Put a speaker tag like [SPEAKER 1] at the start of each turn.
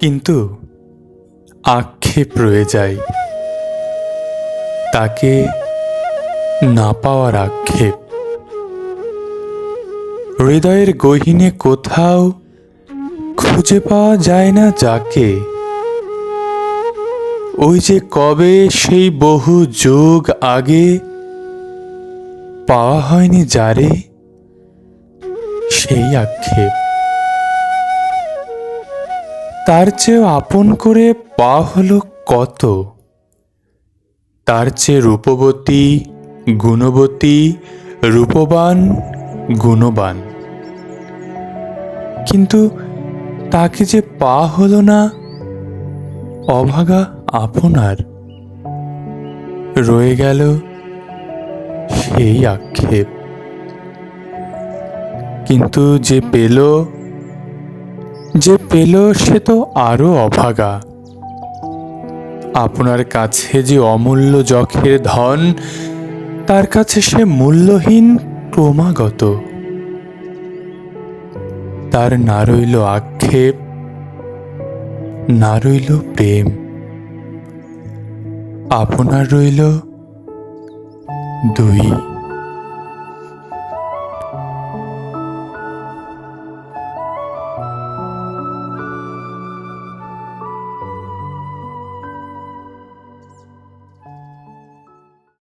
[SPEAKER 1] কিন্তু আক্ষেপ রয়ে যায়, তাকে না পাওয়ার আক্ষেপ। হৃদয়ের গহীনে কোথাও খুঁজে পাওয়া যায় না যাকে, ওই যে কবে সেই বহু যুগ আগে পাওয়া হয়নি যারে, সেই আক্ষেপ। তার চেয়েও আপন করে পাওয়া হলো কত, তার চেয়ে রূপবতী, গুণবতী, রূপবান, গুণবান। কিন্তু তাকে যে পাওয়া হলো না, অভাগা আপনার, রয়ে গেল সেই আক্ষেপ। কিন্তু যে পেল, সে তো আরো অভাগা। আপনার কাছে যে অমূল্য যখের ধন, তার কাছে সে মূল্যহীন ক্রমাগত। তার না রইল আক্ষেপ, না রইল প্রেম, আপনার রইল দুই।